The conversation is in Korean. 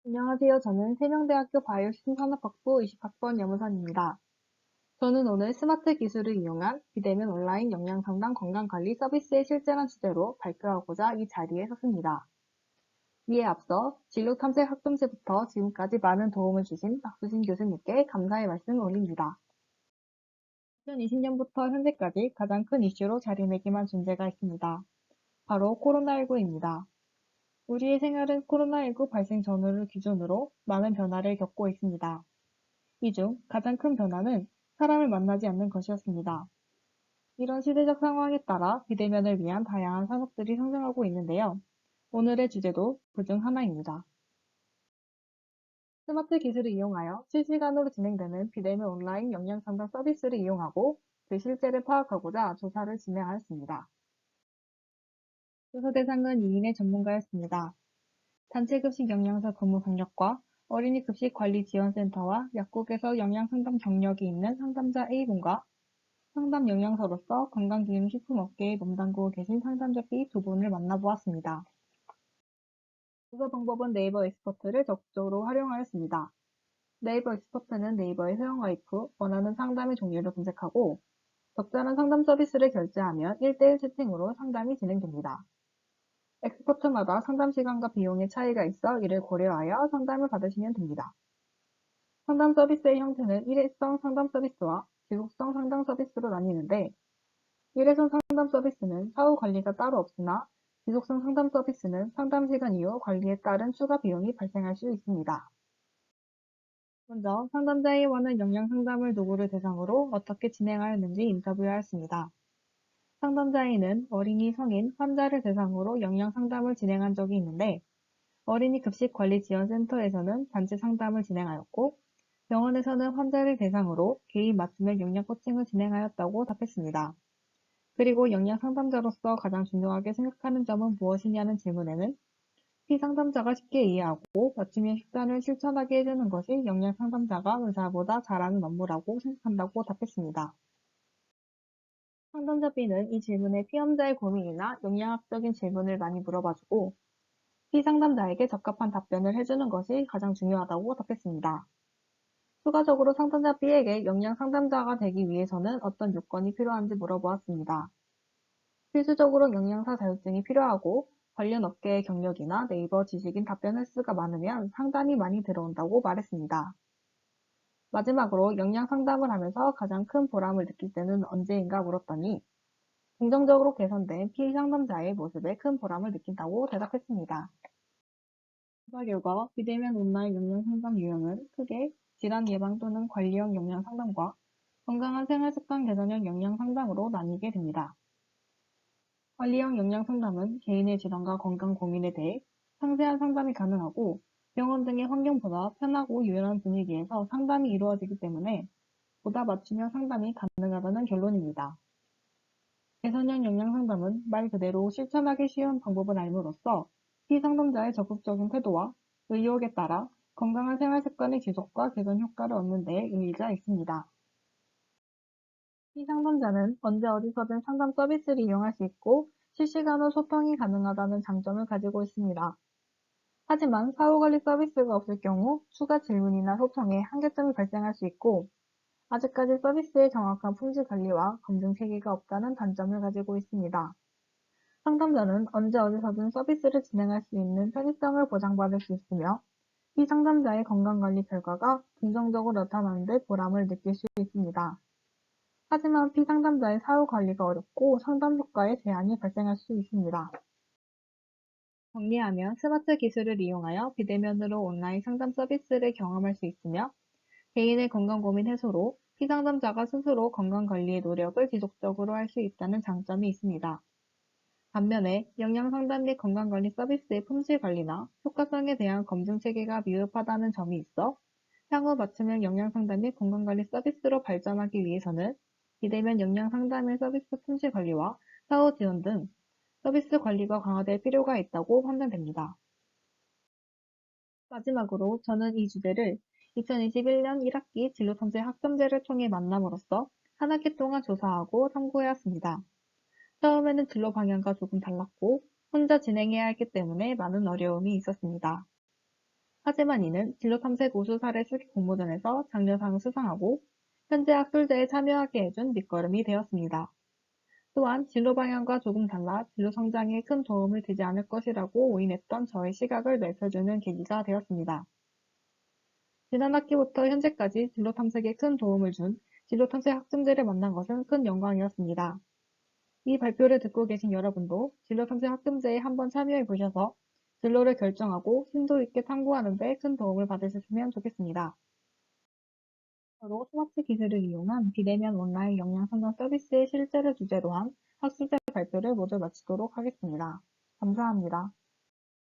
안녕하세요. 저는 세명대학교 바이오시스템 산업학부 20학번 염우선입니다. 저는 오늘 스마트 기술을 이용한 비대면 온라인 영양상담 건강관리 서비스의 실제란 주제로 발표하고자 이 자리에 섰습니다. 이에 앞서 진로탐색 학점제부터 지금까지 많은 도움을 주신 박수진 교수님께 감사의 말씀을 올립니다. 2020년부터 현재까지 가장 큰 이슈로 자리매김한 존재가 있습니다. 바로 코로나19입니다. 우리의 생활은 코로나19 발생 전후를 기준으로 많은 변화를 겪고 있습니다. 이 중 가장 큰 변화는 사람을 만나지 않는 것이었습니다. 이런 시대적 상황에 따라 비대면을 위한 다양한 산업들이 성장하고 있는데요. 오늘의 주제도 그중 하나입니다. 스마트 기술을 이용하여 실시간으로 진행되는 비대면 온라인 영양 상담 서비스를 이용하고 그 실제를 파악하고자 조사를 진행하였습니다. 조사 대상은 2인의 전문가였습니다. 단체급식 영양사 근무 경력과 어린이급식관리지원센터와 약국에서 영양상담 경력이 있는 상담자 A분과 상담 영양사로서 건강기능식품업계에 몸담고 계신 상담자 B 두 분을 만나보았습니다. 조사 방법은 네이버 엑스퍼트를 적극적으로 활용하였습니다. 네이버 엑스퍼트는 네이버에 회원가입 후 원하는 상담의 종류를 검색하고 적절한 상담 서비스를 결제하면 1대1 채팅으로 상담이 진행됩니다. 엑스퍼트마다 상담 시간과 비용의 차이가 있어 이를 고려하여 상담을 받으시면 됩니다. 상담 서비스의 형태는 일회성 상담 서비스와 지속성 상담 서비스로 나뉘는데 일회성 상담 서비스는 사후 관리가 따로 없으나 지속성 상담 서비스는 상담 시간 이후 관리에 따른 추가 비용이 발생할 수 있습니다. 먼저 상담자 A와는 영양 상담을 누구를 대상으로 어떻게 진행하였는지 인터뷰하였습니다. 상담자 A는 어린이, 성인, 환자를 대상으로 영양 상담을 진행한 적이 있는데 어린이 급식관리지원센터에서는 단체 상담을 진행하였고 병원에서는 환자를 대상으로 개인 맞춤형 영양 코칭을 진행하였다고 답했습니다. 그리고 영양 상담자로서 가장 중요하게 생각하는 점은 무엇이냐는 질문에는 피상담자가 쉽게 이해하고 맞춤형 식단을 실천하게 해주는 것이 영양 상담자가 의사보다 잘하는 업무라고 생각한다고 답했습니다. 상담자 B는 이 질문에 피험자의 고민이나 영양학적인 질문을 많이 물어봐주고 피상담자에게 적합한 답변을 해주는 것이 가장 중요하다고 답했습니다. 추가적으로 상담자 B에게 영양 상담자가 되기 위해서는 어떤 요건이 필요한지 물어보았습니다. 필수적으로 영양사 자격증이 필요하고 관련 업계의 경력이나 네이버 지식인 답변 횟수가 많으면 상담이 많이 들어온다고 말했습니다. 마지막으로 영양 상담을 하면서 가장 큰 보람을 느낄 때는 언제인가 물었더니 긍정적으로 개선된 피상담자의 모습에 큰 보람을 느낀다고 대답했습니다. 조사 결과 비대면 온라인 영양 상담 유형은 크게 질환 예방 또는 관리형 영양 상담과 건강한 생활 습관 개선형 영양 상담으로 나뉘게 됩니다. 관리형 영양 상담은 개인의 질환과 건강 고민에 대해 상세한 상담이 가능하고 병원 등의 환경보다 편하고 유연한 분위기에서 상담이 이루어지기 때문에 보다 맞춤형 상담이 가능하다는 결론입니다. 개선형 영양 상담은 말 그대로 실천하기 쉬운 방법을 알므로써 피상담자의 적극적인 태도와 의욕에 따라 건강한 생활 습관의 지속과 개선 효과를 얻는 데 의미가 있습니다. 피상담자는 언제 어디서든 상담 서비스를 이용할 수 있고 실시간으로 소통이 가능하다는 장점을 가지고 있습니다. 하지만 사후관리 서비스가 없을 경우 추가 질문이나 소통에 한계점이 발생할 수 있고 아직까지 서비스의 정확한 품질 관리와 검증 체계가 없다는 단점을 가지고 있습니다. 상담자는 언제 어디서든 서비스를 진행할 수 있는 편의성을 보장받을 수 있으며 이 상담자의 건강관리 결과가 긍정적으로 나타나는 데 보람을 느낄 수 있습니다. 하지만 피상담자의 사후 관리가 어렵고 상담 효과에 제한이 발생할 수 있습니다. 정리하면 스마트 기술을 이용하여 비대면으로 온라인 상담 서비스를 경험할 수 있으며 개인의 건강 고민 해소로 피상담자가 스스로 건강관리의 노력을 지속적으로 할 수 있다는 장점이 있습니다. 반면에 영양상담 및 건강관리 서비스의 품질 관리나 효과성에 대한 검증 체계가 미흡하다는 점이 있어 향후 맞춤형 영양상담 및 건강관리 서비스로 발전하기 위해서는 비대면 영양상담의 서비스 품질 관리와 사후 지원 등 서비스 관리가 강화될 필요가 있다고 판단됩니다. 마지막으로 저는 이 주제를 2021년 1학기 진로탐색 학점제를 통해 만남으로써 한 학기 동안 조사하고 탐구해왔습니다. 처음에는 진로 방향과 조금 달랐고 혼자 진행해야 했기 때문에 많은 어려움이 있었습니다. 하지만 이는 진로탐색 우수 사례 수기 공모전에서 장려상을 수상하고 현재 학술제에 참여하게 해준 밑거름이 되었습니다. 또한 진로 방향과 조금 달라 진로 성장에 큰 도움을 되지 않을 것이라고 오인했던 저의 시각을 넓혀주는 계기가 되었습니다. 지난 학기부터 현재까지 진로 탐색에 큰 도움을 준 진로 탐색 학점제를 만난 것은 큰 영광이었습니다. 이 발표를 듣고 계신 여러분도 진로 탐색 학점제에 한번 참여해 보셔서 진로를 결정하고 심도 있게 탐구하는 데 큰 도움을 받으셨으면 좋겠습니다. 로 스마트 기술을 이용한 비대면 온라인 역량 상담 서비스의 실제를 주제로 한 학술제 발표를 모두 마치도록 하겠습니다. 감사합니다.